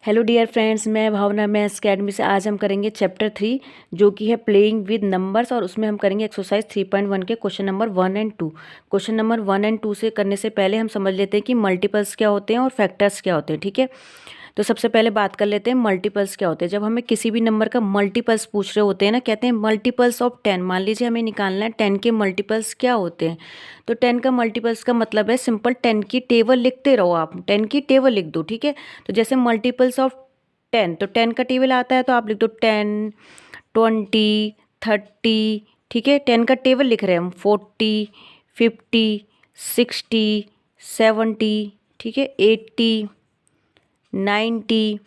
Hello dear friends, मैं भावना maths academy से। आज हम करेंगे चैप्टर 3 जो कि है प्लेइंग विद नंबर्स, और उसमें हम करेंगे एक्सरसाइज 3.1 के question number 1 and 2। Question number 1 and 2 से करने से पहले हम समझ लेते हैं कि मल्टीपल्स क्या होते हैं और फैक्टर्स क्या होते हैं। ठीक है, तो सबसे पहले बात कर लेते हैं मल्टीपल्स क्या होते हैं। जब हमें किसी भी नंबर का मल्टीपल्स पूछ रहे होते हैं ना, कहते हैं मल्टीपल्स ऑफ 10। मान लीजिए हमें निकालना है 10 के मल्टीपल्स क्या होते हैं। तो 10 का मल्टीपल्स का मतलब है सिंपल 10 की टेबल लिखते रहो। आप 10 की टेबल लिख दो। ठीक है, तो जैसे मल्टीपल्स ऑफ 10, तो 10 का टेबल आता है तो आप लिख दो 10, 20, 30। ठीक है, 10 का टेबल लिख रहे हैं हम, 40, 50, 60, 70। ठीक है, 80, 90।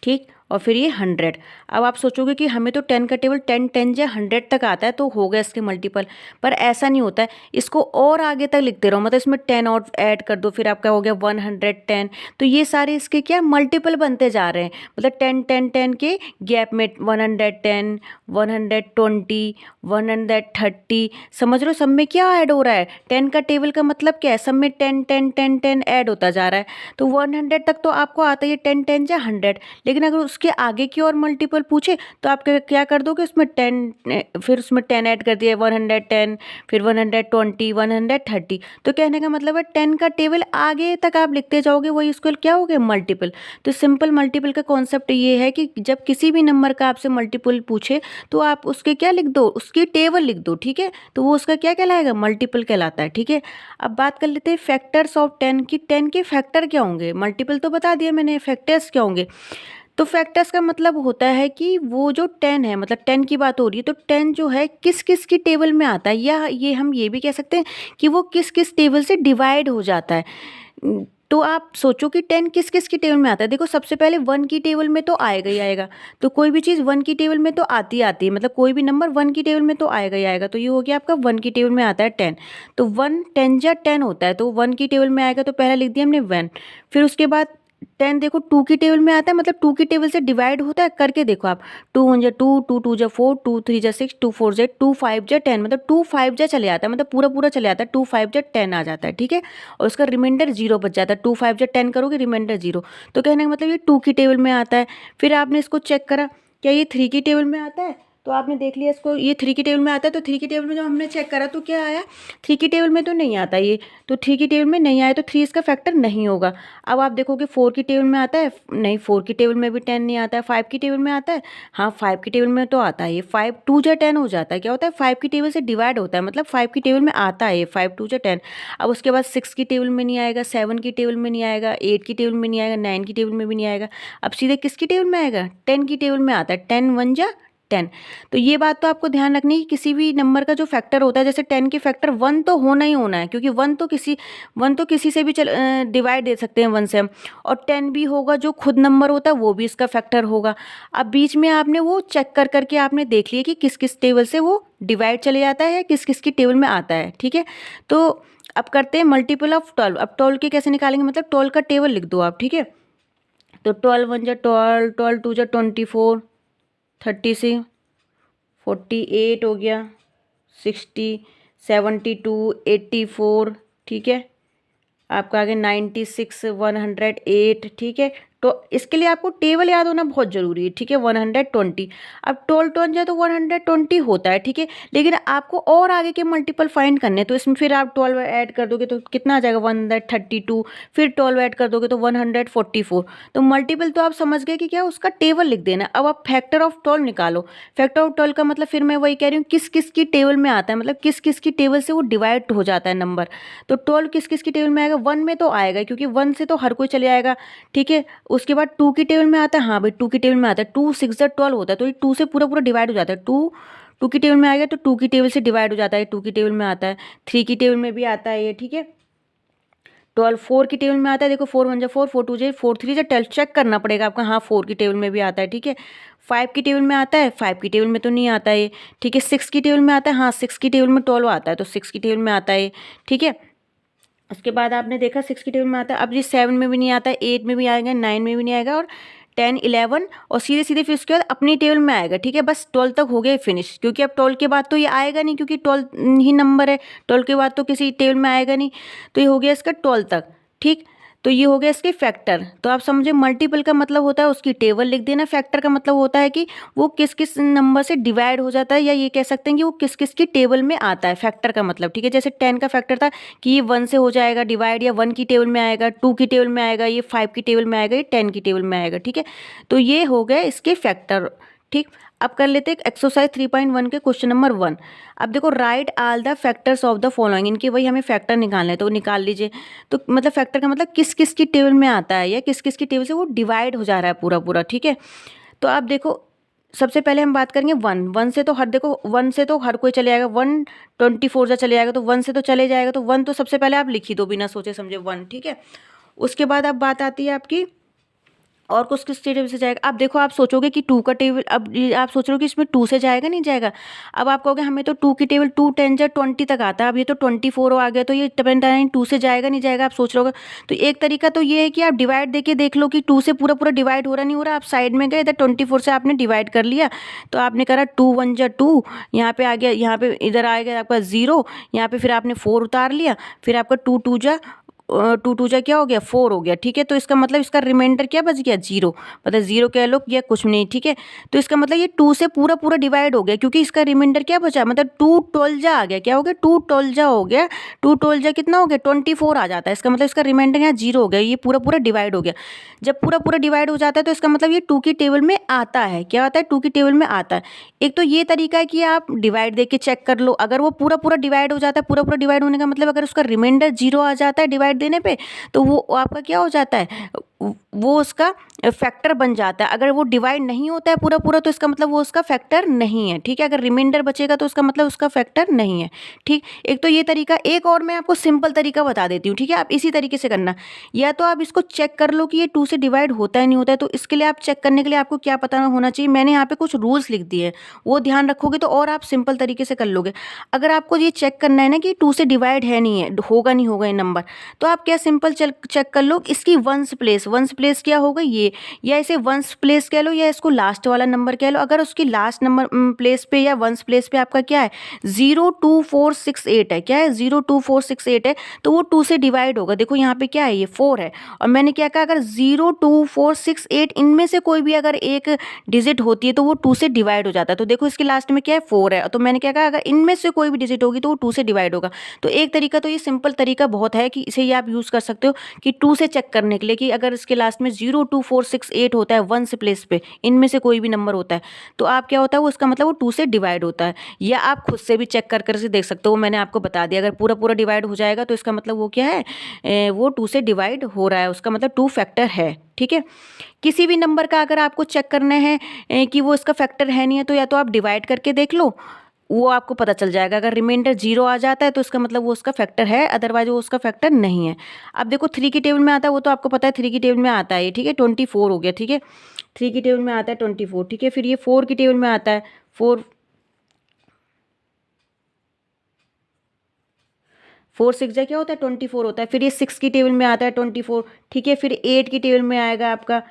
ठीक, और फिर ये 100। अब आप सोचोगे कि हमें तो 10 का टेबल 10 10 या 100 तक आता है तो हो गया इसके मल्टीपल, पर ऐसा नहीं होता है। इसको और आगे तक लिखते रहो, मतलब इसमें 10 और ऐड कर दो, फिर आपका हो गया 110। तो ये सारे इसके क्या मल्टीपल बनते जा रहे हैं, मतलब 10 10 10 के गैप में 110, 120, 130। समझ रहे हो सब में क्या ऐड हो रहा है। 10 का टेबल का मतलब क्या है, सब में 10 10 10 10 ऐड होता जा रहा है। तो 100 तक तो आपको आता ही है 10 10 या 100, लेकिन अगर उसके आगे की और मल्टीपल पूछे तो आप क्या कर दोगे, उसमें 10, फिर उसमें 10 ऐड कर दिया 110, फिर 120, 130। तो कहने का मतलब है 10 का टेबल आगे तक आप लिखते जाओगे, वही उसको क्या हो गया मल्टीपल। तो सिंपल मल्टीपल का कॉन्सेप्ट ये है कि जब किसी भी नंबर का आपसे मल्टीपल पूछे तो आप उसके क्या लिख दो, उसकी टेबल लिख दो। ठीक है, तो वो उसका क्या कहलाएगा, मल्टीपल कहलाता है। ठीक है, अब बात कर लेते हैं फैक्टर्स ऑफ 10 की। 10 के फैक्टर क्या होंगे, मल्टीपल तो बता दिया मैंने, फैक्टर्स क्या होंगे। तो फैक्टर्स का मतलब होता है कि वो जो 10 है, मतलब 10 की बात हो रही है, तो 10 जो है किस किस की टेबल में आता है, या ये हम ये भी कह सकते हैं कि वो किस किस टेबल से डिवाइड हो जाता है। तो आप सोचो कि 10 किस किस की टेबल में आता है। देखो सबसे पहले 1 की टेबल में तो आएगा ही आएगा, तो कोई भी चीज़ 1 की टेबल में तो आती आती है, मतलब कोई भी नंबर 1 की टेबल में तो आएगा ही आएगा। तो ये हो गया आपका 1 की टेबल में आता है 10। तो 1 10 या 10 होता है, तो 1 की टेबल में आएगा तो पहला लिख दिया हमने 1। फिर उसके बाद 10 देखो 2 की टेबल में आता है, मतलब 2 की टेबल से डिवाइड होता है, करके देखो आप। 2 1 जा 2, 2 2 जा 4, 2 3 जा 6, 2 4 जा 2, 5 जा 10, मतलब 2 5 जा चले आता है, मतलब पूरा पूरा चले आता है, 2 5 जा 10 आ जाता है। ठीक है, और उसका रिमाइंडर 0 बच जाता है। 2 5 जा 10 करोगे, रिमाइंडर 0। तो कहने का मतलब ये 2 की टेबल में आता है। फिर आपने इसको चेक करा, क्या ये 3 की टेबल में आता है, तो आपने देख लिया इसको, ये 3 की टेबल में आता है। तो 3 की टेबल में जब हमने चेक करा तो क्या आया, 3 की टेबल में तो नहीं आता ये, तो 3 की टेबल में नहीं आया, तो 3 इसका फैक्टर नहीं होगा। अब आप देखोगे 4 की टेबल में आता है, नहीं 4 की टेबल में भी 10 नहीं आता है। 5 की टेबल में आता है, हाँ 5 की टेबल में तो आता है। ये 5 2 जा 10 हो जाता है, क्या होता है 5 की टेबल से डिवाइड होता है, मतलब 5 की टेबल में आता है ये 5 2 जा 10। अब उसके बाद 6 की टेबल में नहीं आएगा, 7 की टेबल में नहीं आएगा, 8 की टेबल में नहीं आएगा, 9 की टेबल में भी नहीं आएगा। अब सीधे किसकी टेबल में आएगा, 10 की टेबल में आता है। 10 1 जा 10। तो ये बात तो आपको ध्यान रखनी है कि किसी भी नंबर का जो फैक्टर होता है, जैसे 10 के फैक्टर 1 तो होना ही होना है, क्योंकि 1 तो किसी से भी डिवाइड दे सकते हैं 1 से हम। और 10 भी होगा जो खुद नंबर होता है, वो भी इसका फैक्टर होगा। अब बीच में आपने वो चेक कर करके आपने देख लिया कि किस किस टेबल से वो डिवाइड चले जाता है, किस किस की टेबल में आता है। ठीक है, तो अब करते हैं मल्टीपल ऑफ 12। अब 12 के कैसे निकालेंगे, मतलब 12 का टेबल लिख दो आप। ठीक है, तो 12 1 जा 12, 12 2 जा 24, 36, 48 हो गया, 60, 72, 84। ठीक है, आपका आगे 96, 108। ठीक है, तो इसके लिए आपको टेबल याद होना बहुत ज़रूरी है। ठीक है, 120। अब 12 टन जाए तो 120 होता है। ठीक है, लेकिन आपको और आगे के मल्टीपल फाइंड करने, तो इसमें फिर आप 12 ऐड कर दोगे तो कितना आ जाएगा, 132। फिर 12 ऐड कर दोगे तो 144। तो मल्टीपल तो आप समझ गए कि क्या, उसका टेबल लिख देना। अब आप फैक्टर ऑफ 12 निकालो। फैक्टर ऑफ 12 का मतलब फिर मैं वही कह रही हूँ, किस किस की टेबल में आता है, मतलब किस किस की टेबल से वो डिवाइड हो जाता है नंबर। तो 12 किस किस की टेबल में आएगा, 1 में तो आएगा, क्योंकि 1 से तो हर कोई चले आएगा। ठीक है, उसके बाद 2 की टेबल में आता है, हाँ भाई 2 की टेबल में आता है, 2 6 12 होता है, तो ये 2 से पूरा पूरा डिवाइड हो जाता है। 2 2 की टेबल में आएगा तो 2 की टेबल से डिवाइड हो जाता है, 2 की टेबल में आता है। 3 की टेबल में भी आता है ये। ठीक है, 12 4 की टेबल में आता है, देखो 4 1 जा 4, 4 2 जा 4 3 जा 12, चेक करना पड़ेगा आपका, हाँ 4 की टेबल में भी आता है। ठीक है, 5 की टेबल में आता है, 5 की टेबल में तो नहीं आता है। ठीक है, 6 की टेबल में आता है, हाँ 6 की टेबल में 12 आता है, तो 6 की टेबल में आता है। ठीक है, उसके बाद आपने देखा 6 की टेबल में आता है। अब ये 7 में भी नहीं आता है, 8 में भी आएगा, 9 में भी नहीं आएगा, और 10 11, और सीधे सीधे फिर उसके बाद अपनी टेबल में आएगा। ठीक है, बस 12 तक हो गया फिनिश, क्योंकि अब 12 के बाद तो ये आएगा नहीं, क्योंकि 12 ही नंबर है, 12 के बाद तो किसी टेबल में आएगा नहीं। तो ये हो गया इसका 12 तक। ठीक, तो ये हो गया इसके फैक्टर। तो आप समझे मल्टीपल का मतलब होता है उसकी टेबल लिख देना, फैक्टर का मतलब होता है कि वो किस किस नंबर से डिवाइड हो जाता है, या ये कह सकते हैं कि वो किस किस की टेबल में आता है, फैक्टर का मतलब। ठीक है, जैसे 10 का फैक्टर था कि ये 1 से हो जाएगा डिवाइड, या 1 की टेबल में आएगा, 2 की टेबल में आएगा, ये 5 की टेबल में आएगा, ये 10 की टेबल में आएगा। ठीक है, तो ये हो गए इसके फैक्टर। ठीक, अब कर लेते हैं एक्सरसाइज 3.1 के क्वेश्चन नंबर 1। अब देखो, right all the factors of the following, इनके वही हमें फैक्टर निकालने हैं, तो निकाल लीजिए। तो मतलब फैक्टर का मतलब किस किस की टेबल में आता है, या किस किस की टेबल से वो डिवाइड हो जा रहा है पूरा पूरा। ठीक है, तो आप देखो सबसे पहले हम बात करेंगे 1। 1 से तो हर, देखो 1 से तो हर कोई चले जाएगा, 1 24 से चले जाएगा, तो 1 से तो चले जाएगा, तो 1 तो सबसे पहले आप लिख ही दो बिना सोचे समझे 1। ठीक है, उसके बाद अब बात आती है आपकी और कुछ किस टेबल से जाएगा। अब देखो, आप सोचोगे कि 2 का टेबल, अब आप सोच रहे हो कि इसमें 2 से जाएगा नहीं जाएगा। अब आप कहोगे हमें तो 2 की टेबल 2 10 जा 20 तक आता है, अब ये तो 24 आ गया, तो ये 29 2 से जाएगा नहीं जाएगा, आप सोच रहे हो। तो एक तरीका तो ये है कि आप डिवाइड देके देख लो कि 2 से पूरा पूरा डिवाइड हो रहा नहीं हो रहा। आप साइड में गए, इधर 24 से आपने डिवाइड कर लिया, तो आपने करा 2 1 जा 2, यहाँ पे आ गया, यहाँ पे इधर आएगा आपका 0, यहाँ पे फिर आपने 4 उतार लिया, फिर आपका 2 2 जा 2 2 जा क्या हो गया 4 हो गया। ठीक है, तो इसका मतलब इसका रिमाइंडर क्या बच गया 0, मतलब 0 कह लो या कुछ नहीं। ठीक है, तो इसका मतलब ये 2 से पूरा पूरा डिवाइड हो गया, क्योंकि इसका रिमाइंडर क्या बचा, मतलब 2 12 जा आ गया, क्या हो गया 2 12 जा हो गया। 2 12 जा कितना हो गया 24 आ जाता है, इसका मतलब इसका रिमाइंडर यहाँ 0 हो गया, ये पूरा पूरा डिवाइड हो गया। जब पूरा पूरा डिवाइड हो जाता है तो इसका मतलब ये 2 की टेबल में आता है, क्या आता है 2 की टेबल में आता है। एक तो ये तरीका है कि आप डिवाइड देके चेक कर लो, अगर वो पूरा पूरा डिवाइड हो जाता है, पूरा पूरा डिवाइड होने का मतलब अगर उसका रिमाइंडर 0 आ जाता है डिवाइड देने पे, तो वो आपका क्या हो जाता है, वो उसका फैक्टर बन जाता है। अगर वो डिवाइड नहीं होता है पूरा पूरा, तो इसका मतलब वो उसका फैक्टर नहीं है। ठीक है, अगर रिमाइंडर बचेगा तो उसका मतलब उसका फैक्टर नहीं है। ठीक, एक तो ये तरीका, एक और मैं आपको सिंपल तरीका बता देती हूँ। ठीक है, आप इसी तरीके से करना, या तो आप इसको चेक कर लो कि ये 2 से डिवाइड होता है नहीं होता है। तो इसके लिए आप चेक करने के लिए आपको क्या पता होना चाहिए, मैंने यहाँ पे कुछ रूल्स लिख दिए हैं, वो ध्यान रखोगे तो और आप सिंपल तरीके से कर लोगे। अगर आपको ये चेक करना है ना कि 2 से डिवाइड है नहीं है, होगा नहीं होगा ये नंबर, तो आप क्या सिंपल चेक कर लो इसकी वंस प्लेस क्या होगा ये, या इसे वंस प्लेस कह लो, या इसको लास्ट वाला नंबर कह लो। अगर उसकी लास्ट नंबर प्लेस पे या वंस प्लेस पे आपका क्या है 02468 है, क्या है 02468 है, तो वो 2 से डिवाइड होगा। देखो यहाँ पे क्या है, ये 4 है, और मैंने क्या कहा अगर 02468 इनमें से कोई भी अगर एक डिजिट होती है तो वो 2 से डिवाइड हो जाता है। तो देखो इसके लास्ट में क्या है 4 है, तो मैंने क्या कहा अगर इनमें से कोई भी डिजिट होगी तो वो 2 से डिवाइड होगा। तो एक तरीका तो ये सिंपल तरीका बहुत है कि इसे ये आप यूज़ कर सकते हो कि 2 से चेक करने के लिए, कि अगर इसके लास्ट में 02468 होता है वंस प्लेस पे, इनमें से कोई भी नंबर होता है, तो आप क्या होता है वो, इसका मतलब वो 2 से डिवाइड होता है। या आप खुद से भी चेक कर से देख सकते हो, मैंने आपको बता दिया, अगर पूरा पूरा डिवाइड हो जाएगा तो इसका मतलब वो क्या है, वो 2 से डिवाइड हो रहा है, उसका मतलब 2 फैक्टर है। ठीक है, किसी भी नंबर का अगर आपको चेक करना है कि वो इसका फैक्टर है नहीं है, तो या तो आप डिवाइड करके देख लो, वो आपको पता चल जाएगा। अगर रिमाइंडर 0 आ जाता है तो इसका मतलब वो उसका फैक्टर है, अदरवाइज वो उसका फैक्टर नहीं है। अब देखो 3 की टेबल में आता है, वो तो आपको पता है 3 की टेबल में आता है ये। ठीक है, 24 हो गया। ठीक है, 3 की टेबल में आता है 24। ठीक है, फिर ये 4 की टेबल में आता है 4 6 जा क्या होता है 24 होता है। फिर ये 6 की टेबल में आता है 24। ठीक है, फिर 8 की टेबल में आएगा आपका,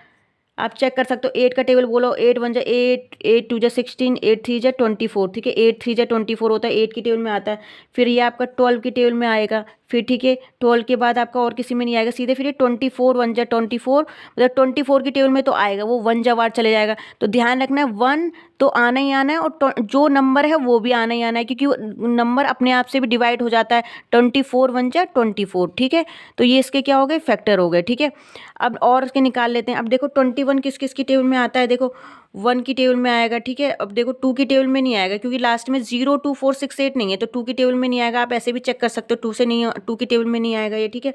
आप चेक कर सकते हो 8 का टेबल बोलो, 8 1 जा 8, 8 2 जा 16, 8 3 जा 24। ठीक है, 8 3 जा 24 होता है, 8 की टेबल में आता है। फिर ये आपका 12 की टेबल में आएगा। फिर ठीक है, 12 के बाद आपका और किसी में नहीं आएगा सीधे। फिर ये 24 1 जा 24, मतलब 24 की टेबल में तो आएगा, वो 1 जा वार चले जाएगा। तो ध्यान रखना है 1 तो आना ही आना है, और जो नंबर है वो भी आना ही आना है, क्योंकि नंबर अपने आप से भी डिवाइड हो जाता है। 24 1 जा 24। ठीक है, तो ये इसके क्या हो गए फैक्टर हो गए। ठीक है, अब और इसके निकाल लेते हैं। अब देखो 21 किस किस की टेबल में आता है, देखो 1 की टेबल में आएगा। ठीक है, अब देखो 2 की टेबल में नहीं आएगा, क्योंकि लास्ट में 02468 नहीं है, तो 2 की टेबल में नहीं आएगा। आप ऐसे भी चेक कर सकते हो, 2 से नहीं, 2 की टेबल में नहीं आएगा ये। ठीक है,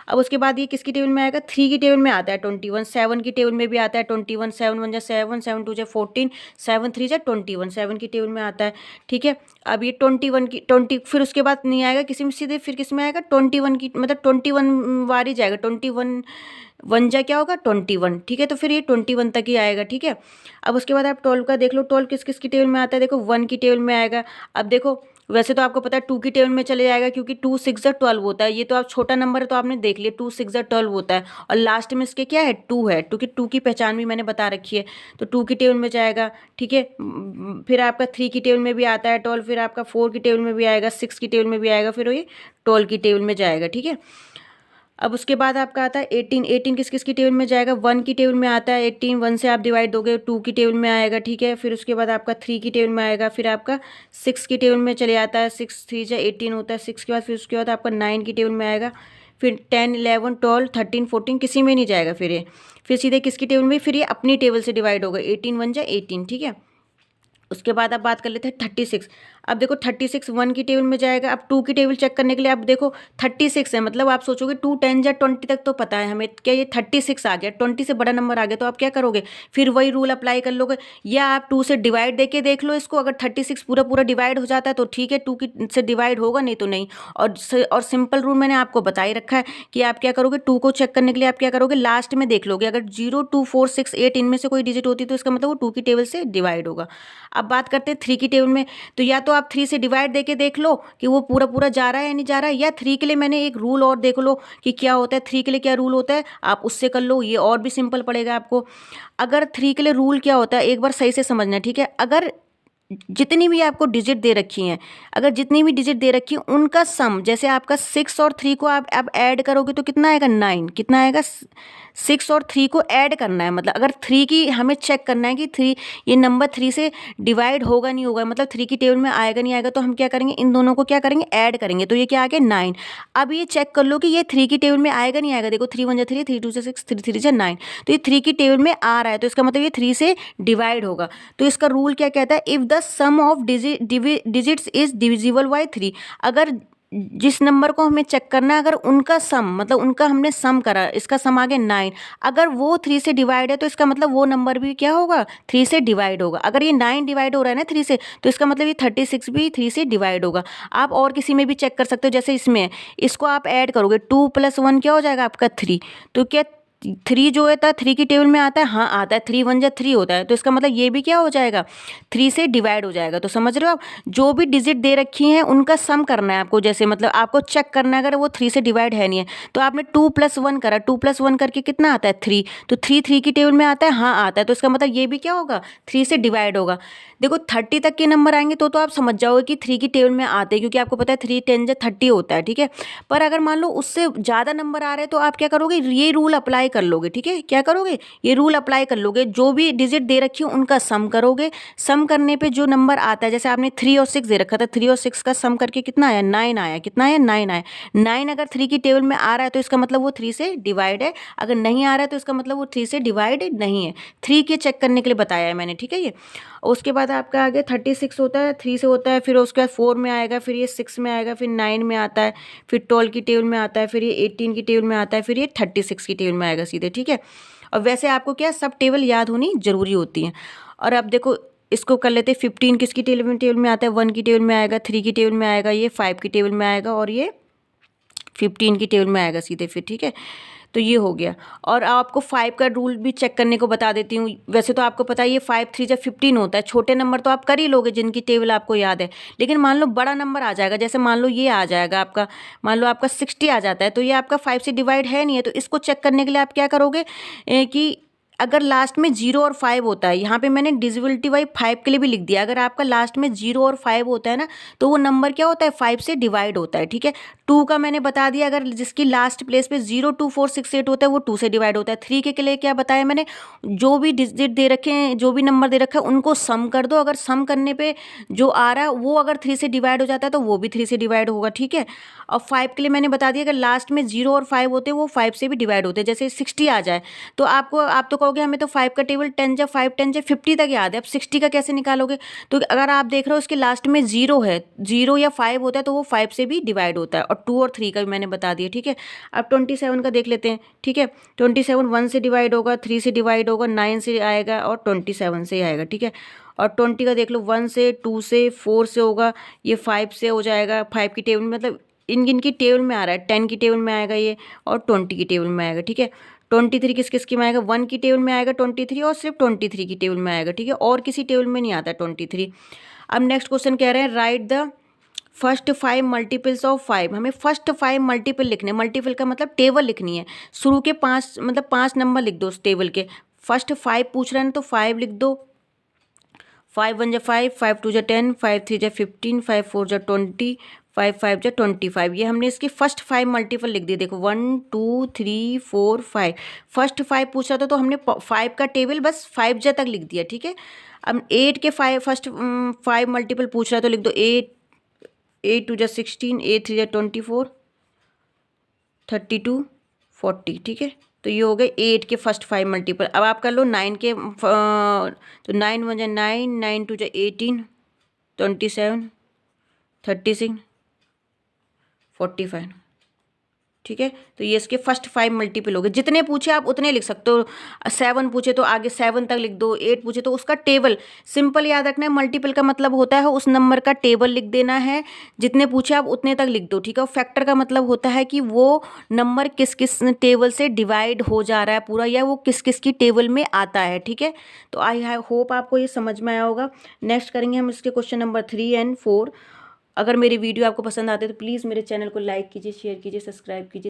अब उसके बाद ये किसकी टेबल में आएगा 3 की टेबल में आता है 21। 7 की टेबल में भी आता है 21। 7 1 जा 7, 7 2 जा 14, 7 3 जा 21, 7 की टेबल में आता है। ठीक है, अब ये 21 की 20, फिर उसके बाद नहीं आएगा किसी में, सीधे फिर किस में आएगा 21 की, मतलब 21 वार ही जाएगा। 21 1 जा क्या होगा 21। ठीक है, तो फिर ये 21 तक ही आएगा। ठीक है, अब उसके बाद आप 12 का देख लो, 12 किस किस की टेबल में आता है, देखो 1 की टेबल में आएगा। अब देखो वैसे तो आपको पता है 2 की टेबल में चले जाएगा, क्योंकि 2 6 जा 12 होता है। ये तो आप छोटा नंबर है तो आपने देख लिया 2 6 जा 12 होता है, और लास्ट में इसके क्या है 2 है, क्योंकि 2 की पहचान भी मैंने बता रखी है, तो 2 की टेबल में जाएगा। ठीक है, फिर आपका 3 की टेबल में भी आता है 12, फिर आपका 4 की टेबल में भी आएगा, 6 की टेबल में भी आएगा, फिर ये 12 की टेबल में जाएगा। ठीक है, अब उसके बाद आपका आता है 18। 18 किस किस की टेबल में जाएगा, 1 की टेबल में आता है 18, 1 से आप डिवाइड दोगे 2 की टेबल में आएगा, ठीक है। फिर उसके बाद आपका 3 की टेबल में आएगा, फिर आपका 6 की टेबल में चले आता है, 6 3 जा 18 होता है 6 के बाद। फिर उसके बाद आपका 9 की टेबल में आएगा, फिर 10 11 12 13 14 किसी में नहीं जाएगा फिर ये। फिर सीधे किसकी टेबल में, फिर ये अपनी टेबल से डिवाइड होगा, 18 1 जा 18, ठीक है। उसके बाद आप बात कर लेते हैं 36। अब देखो 36 1 की टेबल में जाएगा। अब 2 की टेबल चेक करने के लिए आप देखो 36 है, मतलब आप सोचोगे 2 10 या 20 तक तो पता है हमें, क्या ये 36 आ गया, 20 से बड़ा नंबर आ गया, तो आप क्या करोगे, फिर वही रूल अप्लाई कर लोगे, या आप 2 से डिवाइड देके देख लो इसको। अगर 36 पूरा पूरा डिवाइड हो जाता है तो ठीक है, 2 की से डिवाइड होगा, नहीं तो नहीं। और सिंपल रूल मैंने आपको बता ही रखा है कि आप क्या करोगे, 2 को चेक करने के लिए आप क्या करोगे, लास्ट में देख लोगे, अगर 0 2 4 6 8 इनमें से कोई डिजिट होती तो इसका मतलब वो 2 की टेबल से डिवाइड होगा। अब बात करते हैं 3 की टेबल में, तो या तो आप 3 से डिवाइड देके देख लो कि वो पूरा पूरा जा रहा है या नहीं जा रहा है, या 3 के लिए मैंने एक रूल और देख लो कि क्या होता है, 3 के लिए क्या रूल होता है, आप उससे कर लो, ये और भी सिंपल पड़ेगा आपको। अगर 3 के लिए रूल क्या होता है एक बार सही से समझना, ठीक है। अगर जितनी भी आपको डिजिट दे रखी हैं, अगर जितनी भी डिजिट दे रखी हैं उनका सम, जैसे आपका 6 और 3 को आप ऐड करोगे तो कितना आएगा, 9। कितना आएगा, 6 और 3 को ऐड करना है, मतलब अगर 3 की हमें चेक करना है कि 3 ये नंबर 3 से डिवाइड होगा नहीं होगा, मतलब 3 की टेबल में आएगा नहीं आएगा, तो हम क्या करेंगे, इन दोनों को क्या करेंगे, ऐड करेंगे, तो ये क्या आ गया 9। अब ये चेक कर लो कि ये 3 की टेबल में आएगा नहीं आएगा, देखो 3 1 जा 3, 3 2 जा 6, 3 3 जा 9, तो ये 3 की टेबल में आ रहा है, तो इसका मतलब ये 3 से डिवाइड होगा। तो इसका रूल क्या कहता है, if the sum of digits is divisible by 3, अगर जिस नंबर को हमें चेक करना है, अगर उनका सम, मतलब उनका हमने सम करा, इसका सम आ गया 9, अगर वो 3 से डिवाइड है तो इसका मतलब वो नंबर भी क्या होगा, 3 से डिवाइड होगा। अगर ये 9 डिवाइड हो रहा है ना 3 से, तो इसका मतलब ये 36 भी 3 से डिवाइड होगा। आप और किसी में भी चेक कर सकते हो, जैसे इसमें है, इसको आप ऐड करोगे, 2 + 1 क्या हो जाएगा आपका 3, तो क्या 3 जो होता है 3 की टेबल में आता है, हाँ आता है, 3 1 जा 3 होता है, तो इसका मतलब ये भी क्या हो जाएगा, 3 से डिवाइड हो जाएगा। तो समझ रहे हो आप, जो भी डिजिट दे रखी हैं उनका सम करना है आपको, जैसे मतलब आपको चेक करना है, अगर वो 3 से डिवाइड है नहीं है तो आपने 2 + 1 करा, 2 + 1 करके कितना आता है 3, तो 3 3 की टेबल में आता है, हाँ आता है, तो इसका मतलब ये भी क्या होगा, 3 से डिवाइड होगा। देखो 30 तक के नंबर आएंगे तो आप समझ जाओगे कि 3 की टेबल में आते हैं, क्योंकि आपको पता है 3 10 जा 30 होता है, ठीक है। पर अगर मान लो उससे ज़्यादा नंबर आ रहे हैं तो आप क्या करोगे, ये रूल अप्लाई कर लोगे, ठीक है। क्या करोगे, ये रूल अप्लाई कर लोगे, जो भी डिजिट दे रखी हो उनका सम करोगे, सम करने पे जो नंबर आता है, जैसे आपने 3 और 6 दे रखा था, 3 और 6 का सम करके कितना आया, 9 आया, कितना आया 9 आया। 9 अगर 3 की टेबल में आ रहा है तो इसका मतलब वो 3 से डिवाइड है, अगर नहीं आ रहा है तो इसका मतलब वो 3 से डिवाइड नहीं है। 3 के चेक करने के लिए बताया है मैंने, ठीक है। ये उसके बाद आपका आगे 36 होता है, 3 से होता है, फिर उसके बाद 4 में आएगा, फिर ये 6 में आएगा, फिर 9 में आता है, फिर 12 की टेबल में आता है, फिर ये 18 की टेबल में आता है, फिर ये 36 की टेबल में आएगा सीधे, ठीक है। और वैसे आपको क्या सब टेबल याद होनी ज़रूरी होती है। और अब देखो इसको कर लेते हैं 15 किसकी टेबल में आता है, 1 की टेबल में आएगा, 3 की टेबल में आएगा, ये 5 की टेबल में आएगा, और ये 15 की टेबल में आएगा सीधे फिर, ठीक है। तो ये हो गया। और आपको 5 का रूल भी चेक करने को बता देती हूँ। वैसे तो आपको पता है ये 5 3 जब 15 होता है, छोटे नंबर तो आप कर ही लोगे जिनकी टेबल आपको याद है, लेकिन मान लो बड़ा नंबर आ जाएगा, जैसे मान लो ये आ जाएगा आपका, मान लो आपका 60 आ जाता है, तो ये आपका 5 से डिवाइड है नहीं है, तो इसको चेक करने के लिए आप क्या करोगे कि अगर लास्ट में 0 और 5 होता है, यहाँ पे मैंने डिविजिबिलिटी बाई 5 के लिए भी लिख दिया, अगर आपका लास्ट में 0 और 5 होता है ना, तो वो नंबर क्या होता है, 5 से डिवाइड होता है, ठीक है। 2 का मैंने बता दिया, अगर जिसकी लास्ट प्लेस पे 0 2 4 6 8 होता है वो 2 से डिवाइड होता है। 3 के लिए क्या बताया मैंने, जो भी डिजिट दे रखे हैं, जो भी नंबर दे रखा है उनको सम कर दो, अगर सम करने पे जो आ रहा है वो अगर 3 से डिवाइड हो जाता है तो वो भी 3 से डिवाइड होगा, ठीक है। और 5 के लिए मैंने बता दिया, अगर लास्ट में 0 और 5 होते हैं वो 5 से भी डिवाइड होते हैं, जैसे 60 आ जाए तो आप तो कहोगे हमें तो 5 का टेबल 10 जा 5 10 जा 50 तक याद है, अब 60 का कैसे निकालोगे। तो अगर आप देख रहे हो उसके लास्ट में 0 है, 0 या 5 होता है तो वो 5 से भी डिवाइड होता है, और 2 और 3 का भी मैंने बता दिया, ठीक है। अब 27 का देख लेते हैं, ठीक है। 27 1 से डिवाइड होगा, 3 से डिवाइड होगा, 9 से आएगा और 27 से आएगा, ठीक है। और 20 का देख लो, 1 से 2 से 4 से होगा, ये 5 से हो जाएगा, 5 की टेबल में, मतलब इनकी टेबल में आ रहा है, 10 की टेबल में आएगा ये, और 20 की टेबल में आएगा, ठीक है। 23 किस किस की में आएगा, 1 की टेबल में आएगा 23, और सिर्फ 23 की टेबल में आएगा, ठीक है, और किसी टेबल में नहीं आता 23। अब नेक्स्ट क्वेश्चन कह रहे हैं right the first 5 multiples of 5, हमें फर्स्ट 5 मल्टीपल लिखने, मल्टीपल का मतलब टेबल लिखनी है, शुरू के 5 मतलब 5 नंबर लिख दो उस टेबल के, फर्स्ट 5 पूछ रहे हैं तो 5 लिख दो, 5 1 जा 5, 5 2 जा 10, 5 3 जा 15, 5 4 जा 20, 5 5 जा 25। ये हमने इसकी फर्स्ट 5 मल्टीपल लिख दिए। देखो 1 2 3 4 5, फर्स्ट 5 पूछ रहा था तो हमने 5 का टेबल बस 5 जा तक लिख दिया, ठीक है। अब 8 के 5 फर्स्ट 5 मल्टीपल पूछ रहा है तो लिख दो 8, 8 2 जा 16, 8 3 जा 24, 32 40, ठीक है। तो ये हो गए 8 के फर्स्ट 5 मल्टीपल। अब आप कर लो 9 के, तो 9 1 जा 9, 9 2 जा 18, 27, 36, 45, ठीक है। तो ये इसके फर्स्ट 5 मल्टीपल हो गए। जितने पूछे आप उतने लिख सकते हो। 7 पूछे तो आगे 7 तक लिख दो, 8 पूछे तो उसका टेबल। सिंपल याद रखना है, मल्टीपल का मतलब होता है उस नंबर का टेबल लिख देना है। जितने पूछे आप उतने तक लिख दो, ठीक है। और फैक्टर का मतलब होता है कि वो नंबर किस किस टेबल से डिवाइड हो जा रहा है पूरा, या वो किस किस की टेबल में आता है, ठीक है। तो आई होप आपको ये समझ में आया होगा। नेक्स्ट करेंगे हम इसके क्वेश्चन नंबर 3 और 4। अगर मेरी वीडियो आपको पसंद आते तो प्लीज़ मेरे चैनल को लाइक कीजिए, शेयर कीजिए, सब्सक्राइब कीजिए।